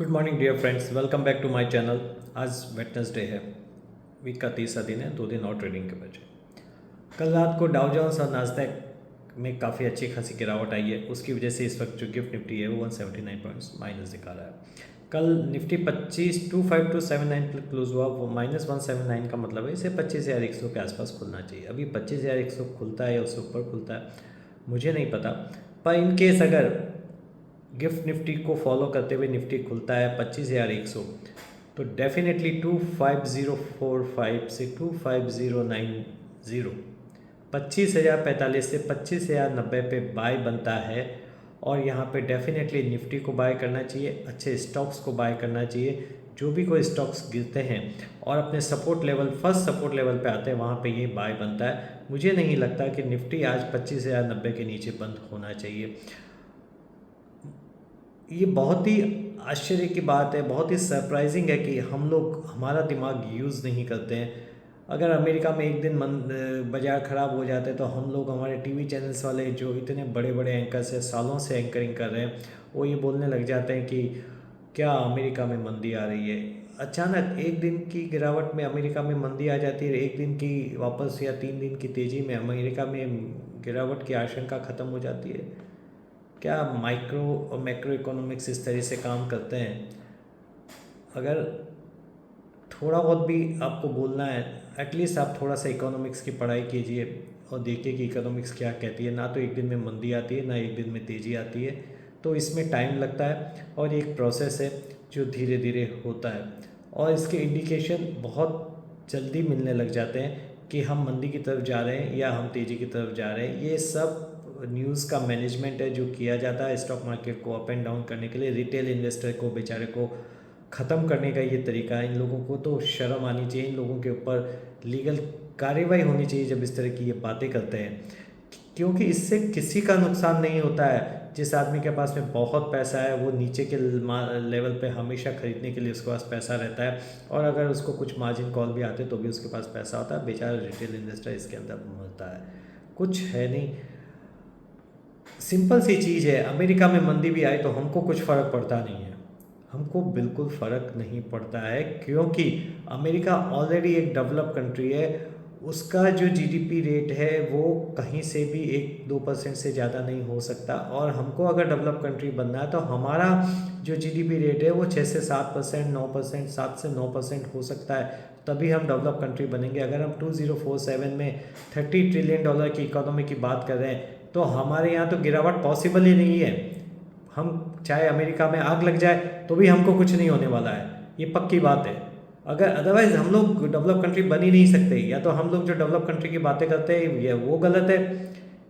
Good morning dear friends, welcome back to my channel. आज Wednesday है, week का तीसरा दिन है, 2 दिन और ट्रेडिंग के बचे। कल रात को डाउ जोन्स और नास्डैक में काफ़ी अच्छी खासी गिरावट आई है। उसकी वजह से इस वक्त जो गिफ्ट निफ्टी है वो 179 पॉइंट्स माइनस दिखा रहा है। कल निफ्टी 25,25279 पर क्लोज हुआ, वो -179 का मतलब है इसे 25,100 के आसपास खुलना चाहिए। अभी 25,100 खुलता है या उससे ऊपर खुलता है मुझे नहीं पता, पर इन केस अगर गिफ्ट निफ्टी को फॉलो करते हुए निफ्टी खुलता है 25,100 तो डेफिनेटली 25,045 से 25,090 25,045 से 25,090 पे बाय बनता है। और यहाँ पे डेफिनेटली निफ्टी को बाय करना चाहिए, अच्छे स्टॉक्स को बाय करना चाहिए। जो भी कोई स्टॉक्स गिरते हैं और अपने support level first support level पे आते हैं वहाँ पे ये बाय बनता है। मुझे नहीं लगता कि निफ्टी आज 25,090 के नीचे बंद होना चाहिए। ये बहुत ही आश्चर्य की बात है, बहुत ही सरप्राइजिंग है कि हम लोग हमारा दिमाग यूज़ नहीं करते हैं। अगर अमेरिका में एक दिन बाज़ार ख़राब हो जाते तो हम लोग हमारे टीवी चैनल्स वाले जो इतने बड़े बड़े एंकर्स हैं, सालों से एंकरिंग कर रहे हैं, वो ये बोलने लग जाते हैं कि क्या अमेरिका में मंदी आ रही है। अचानक एक दिन की गिरावट में अमेरिका में मंदी आ जाती है, एक दिन की वापस या 3 दिन की तेज़ी में अमेरिका में गिरावट की आशंका ख़त्म हो जाती है। क्या माइक्रो और मैक्रो इकोनॉमिक्स इस तरह से काम करते हैं? अगर थोड़ा बहुत भी आपको बोलना है, एटलीस्ट आप थोड़ा सा इकोनॉमिक्स की पढ़ाई कीजिए और देखिए कि इकोनॉमिक्स क्या कहती है। ना तो एक दिन में मंदी आती है, ना एक दिन में तेज़ी आती है, तो इसमें टाइम लगता है और एक प्रोसेस है जो धीरे धीरे होता है। और इसके इंडिकेशन बहुत जल्दी मिलने लग जाते हैं कि हम मंदी की तरफ जा रहे हैं या हम तेज़ी की तरफ जा रहे हैं। ये सब न्यूज़ का मैनेजमेंट है जो किया जाता है स्टॉक मार्केट को अप एंड डाउन करने के लिए। रिटेल इन्वेस्टर को बेचारे को ख़त्म करने का ये तरीका है। इन लोगों को तो शर्म आनी चाहिए, इन लोगों के ऊपर लीगल कार्रवाई होनी चाहिए जब इस तरह की ये बातें करते हैं, क्योंकि इससे किसी का नुकसान नहीं होता है। जिस आदमी के पास में बहुत पैसा है वो नीचे के लेवल पे हमेशा ख़रीदने के लिए उसके पास पैसा रहता है, और अगर उसको कुछ मार्जिन कॉल भी आते तो भी उसके पास पैसा होता है। बेचारा रिटेल इन्वेस्टर इसके अंदर मरता है, कुछ है नहीं। सिंपल सी चीज़ है, अमेरिका में मंदी भी आई तो हमको कुछ फ़र्क पड़ता नहीं है, हमको बिल्कुल फ़र्क नहीं पड़ता है, क्योंकि अमेरिका ऑलरेडी एक डेवलप कंट्री है। उसका जो जीडीपी रेट है वो कहीं से भी 1-2% से ज़्यादा नहीं हो सकता। और हमको अगर डेवलप कंट्री बनना है तो हमारा जो जीडीपी रेट है वो 6 से 7%, 9%, 7 से 9% हो सकता है, तभी हम डेवलप कंट्री बनेंगे। अगर हम 2047 में $30 ट्रिलियन की इकोनॉमी की बात कर रहे हैं तो हमारे यहाँ तो गिरावट पॉसिबल ही नहीं है। हम चाहे अमेरिका में आग लग जाए तो भी हमको कुछ नहीं होने वाला है, ये पक्की बात है। अगर अदरवाइज हम लोग डेवलप कंट्री बन ही नहीं सकते। या तो हम लोग जो डेवलप कंट्री की बातें करते हैं ये वो गलत है,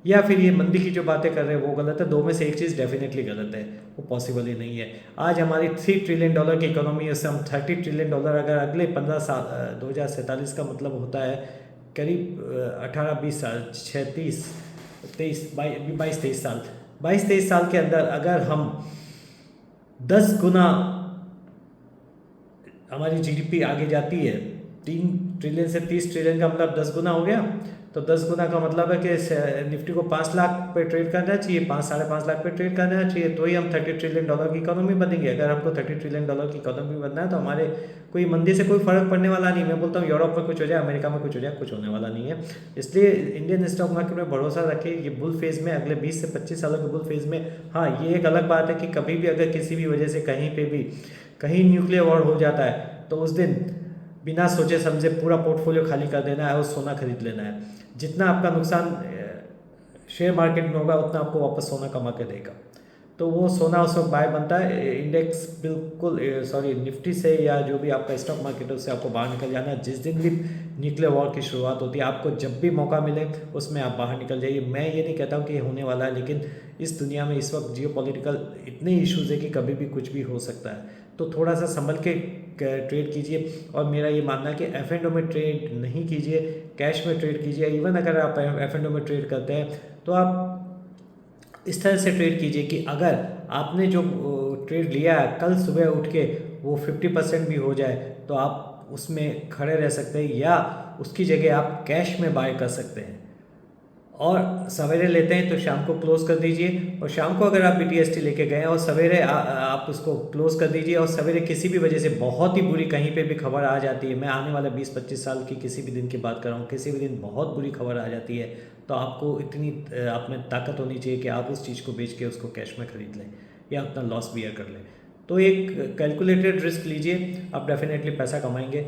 या फिर ये मंदी की जो बातें कर रहे हैं वो गलत है। दो में से एक चीज़ डेफिनेटली गलत है, वो पॉसिबल ही नहीं है। आज हमारी $3 ट्रिलियन की इकोनॉमी है, उससे हम $30 ट्रिलियन अगर अगले 15 साल 2047 का मतलब होता है करीब 18-20 साल, 22-23 साल, 22-23 साल के अंदर अगर हम 10 गुना हमारी जीडीपी आगे जाती है, 3 ट्रिलियन से 30 ट्रिलियन का मतलब 10 गुना हो गया। तो 10 गुना का मतलब है कि निफ्टी को 5 लाख पे ट्रेड करना चाहिए, 5-5.5 लाख पे ट्रेड करना चाहिए, तो ही हम $30 ट्रिलियन की इकोनॉमी बनेंगे। अगर हमको $30 ट्रिलियन की इकोनॉमी बनना है तो हमारे कोई मंदी से कोई फ़र्क पड़ने वाला नहीं। मैं बोलता हूँ यूरोप में कुछ हो जाए, अमेरिका में कुछ हो जाए, कुछ होने वाला नहीं है। इसलिए इंडियन स्टॉक मार्केट में भरोसा रखें। ये बुल फेज़ में, अगले 20 से 25 सालों के बुल फेज़ में, हाँ ये एक अलग बात है कि कभी भी अगर किसी भी वजह से कहीं पे भी कहीं न्यूक्लियर वॉर हो जाता है तो उस दिन बिना सोचे समझे पूरा पोर्टफोलियो खाली कर देना है और सोना खरीद लेना है। जितना आपका नुकसान शेयर मार्केट में होगा उतना आपको वापस सोना कमा के देगा। तो वो सोना उस वक्त बाय बनता है। इंडेक्स बिल्कुल निफ्टी से या जो भी आपका स्टॉक मार्केट है उससे आपको बाहर निकल जाना है। जिस दिन भी न्यूक्लियर वॉर की शुरुआत होती है, आपको जब भी मौका मिले उसमें आप बाहर निकल जाइए। मैं ये नहीं कहता हूँ कि ये होने वाला है, लेकिन इस दुनिया में इस वक्त जियोपॉलिटिकल इतने इश्यूज़ है कि कभी भी कुछ भी हो सकता है। तो थोड़ा सा संभल के ट्रेड कीजिए। और मेरा ये मानना है कि एफ एंड ओ में ट्रेड नहीं कीजिए, कैश में ट्रेड कीजिए। इवन अगर आप एफ एंड ओ में ट्रेड करते हैं तो आप इस तरह से ट्रेड कीजिए कि अगर आपने जो ट्रेड लिया है कल सुबह उठ के वो 50% भी हो जाए तो आप उसमें खड़े रह सकते हैं, या उसकी जगह आप कैश में बाय कर सकते हैं। और सवेरे लेते हैं तो शाम को क्लोज कर दीजिए, और शाम को अगर आप BTST लेके गए और सवेरे आप उसको क्लोज कर दीजिए, और सवेरे किसी भी वजह से बहुत ही बुरी कहीं पे भी खबर आ जाती है, मैं आने वाले 20-25 साल की किसी भी दिन की बात कर रहा हूँ, किसी भी दिन बहुत बुरी खबर आ जाती है, तो आपको इतनी आप में ताकत होनी चाहिए कि आप उस चीज़ को बेच के उसको कैश में खरीद लें या अपना लॉस बियर कर लें। तो एक कैलकुलेटेड रिस्क लीजिए, आप डेफिनेटली पैसा कमाएंगे।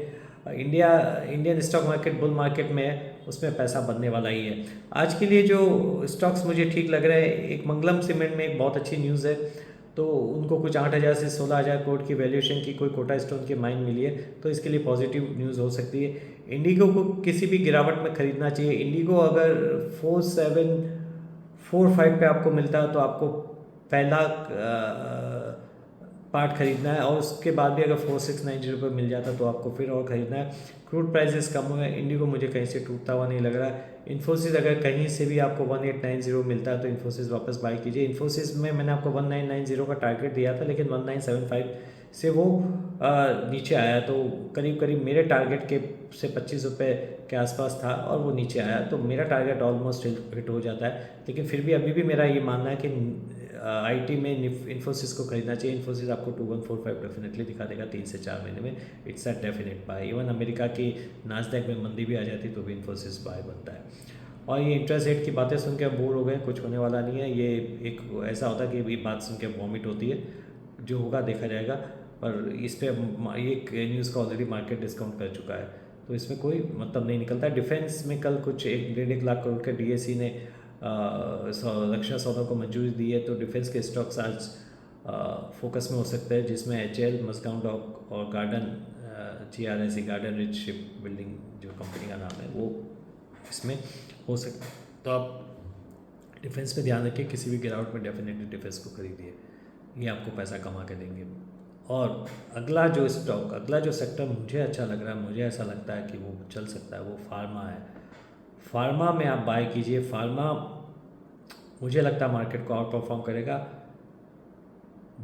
Indian stock market bull market में है, उसमें पैसा बनने वाला ही है। आज के लिए जो स्टॉक्स मुझे ठीक लग रहे हैं, एक मंगलम सीमेंट में एक बहुत अच्छी न्यूज़ है, तो उनको कुछ 8,000 से 16,000 करोड़ की वैल्यूएशन की कोई कोटा स्टोन की माइन मिली है, तो इसके लिए पॉजिटिव न्यूज़ हो सकती है। इंडिगो को किसी भी गिरावट में खरीदना चाहिए। इंडिगो अगर 4745 पे आपको मिलता है तो आपको पहला पार्ट खरीदना है, और उसके बाद भी अगर 4690 पे मिल जाता तो आपको फिर और ख़रीदना है। क्रूड प्राइसेस कम हुए हैं, इंडिगो मुझे कहीं से टूटता हुआ नहीं लग रहा है। इन्फोसिस अगर कहीं से भी आपको 1890 मिलता है तो इन्फोसिस वापस बाई कीजिए। इन्फोसिस में मैंने आपको 1990 का टारगेट दिया था, लेकिन 1975 से वो नीचे आया, तो करीब करीब मेरे टारगेट के से 25 रुपये के आसपास था और वो नीचे आया, तो मेरा टारगेट ऑलमोस्ट हिट हो जाता है। लेकिन फिर भी अभी भी मेरा ये मानना है कि आईटी में इन्फोसिस को खरीदना चाहिए। इन्फोसिस आपको 2145 डेफिनेटली दिखा देगा 3 से 4 महीने में। It's a definite buy. Even America की नास्डैक में मंदी भी आ जाती तो भी इन्फोसिस बाय बनता है। और ये इंटरेस्ट रेट की बातें सुन के बोर हो गए, कुछ होने वाला नहीं है। ये एक ऐसा होता है कि ये बात सुन के वॉमिट होती है, जो होगा देखा जाएगा। पर इस पर एक न्यूज़ का ऑलरेडी मार्केट डिस्काउंट कर चुका है, तो इसमें कोई मतलब नहीं निकलता। डिफेंस में कल कुछ 1.5 लाख करोड़ के DAC ने रक्षा सौदा को मंजूरी दी है, तो डिफेंस के स्टॉक्स आज फोकस में हो सकते हैं, जिसमें HL, मस्काउन डॉक और garden GRSE garden rich ship building जो कंपनी का नाम है वो इसमें हो सकता है। तो आप डिफेंस पे ध्यान रखिए, किसी भी गिरावट में डेफिनेटली डिफेंस को खरीदिए, ये आपको पैसा कमा के देंगे। और अगला जो सेक्टर मुझे अच्छा लग रहा है, मुझे ऐसा लगता है कि वो चल सकता है, वो फार्मा है। फार्मा में आप बाय कीजिए। फार्मा मुझे लगता है मार्केट को आउट परफॉर्म करेगा।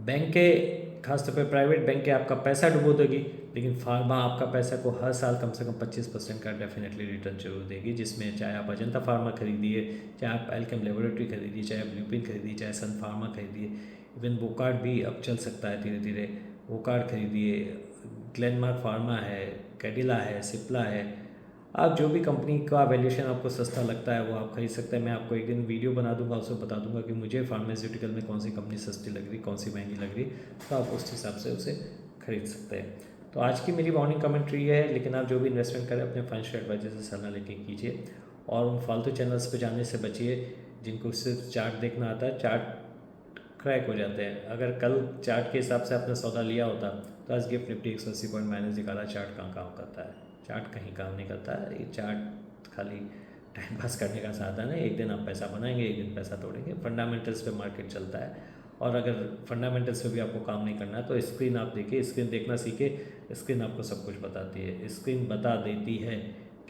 बैंक के खासतौर पे प्राइवेट बैंक के आपका पैसा डुबो देगी, लेकिन फार्मा आपका पैसा को हर साल कम से कम 25% का डेफिनेटली रिटर्न जरूर देगी, जिसमें चाहे आप अजंता फार्मा खरीदिए, चाहे आप एल्केम लेबोरेटरी खरीदिए, चाहे आप ब्लूप्रिंट खरीदिए, चाहे सन फार्मा खरीदिए। इवन वोकार्ड भी अब चल सकता है धीरे धीरे, वोकार्ड खरीदिए। ग्लेनमार्क फार्मा है, कैडिला है, सिप्ला है। आप जो भी कंपनी का वैल्यूएशन आपको सस्ता लगता है वो आप खरीद सकते हैं। मैं आपको एक दिन वीडियो बना दूंगा, उसमें बता दूंगा कि मुझे फार्मास्यूटिकल में कौन सी कंपनी सस्ती लग रही, कौन सी महंगी लग रही, तो आप उस हिसाब से उसे खरीद सकते हैं। तो आज की मेरी मॉर्निंग कमेंट्री है, लेकिन आप जो भी इन्वेस्टमेंट करें अपने फाइनेंशियल एडवाइजर से सलाह लेके कीजिए, और उन फालतू चैनल्स पर जाने से बचिए जिनको सिर्फ चार्ट देखना आता है। चार्ट क्रैक हो जाते हैं। अगर कल चार्ट के हिसाब से आपने सौदा लिया होता तो आज गिफ्ट निफ्टी 180 पॉइंट माइनस दिखा, चार्ट कहाँ काम करता है। चार्ट कहीं काम नहीं करता है। ये चार्ट खाली टाइम पास करने का साधन है। एक दिन आप पैसा बनाएंगे, एक दिन पैसा तोड़ेंगे। फंडामेंटल्स पे मार्केट चलता है, और अगर फंडामेंटल्स पे भी आपको काम नहीं करना है तो स्क्रीन आप देखिए, स्क्रीन देखना सीखिए। स्क्रीन आपको सब कुछ बताती है। स्क्रीन बता देती है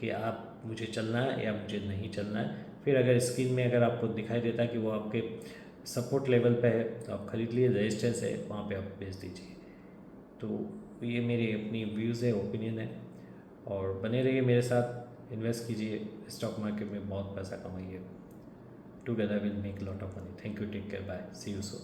कि आप मुझे चलना है या मुझे नहीं चलना है। फिर अगर स्क्रीन में अगर आपको दिखाई देता है कि वो आपके सपोर्ट लेवल पे है तो आप खरीद लिए, रेजिस्टेंस है वहाँ पे आप बेच दीजिए। तो ये मेरी अपनी व्यूज़ है, ओपिनियन है, और बने रहिए मेरे साथ। इन्वेस्ट कीजिए स्टॉक मार्केट में, बहुत पैसा कमाइए। Together will make lot of money. Thank you, take care, bye, see you soon.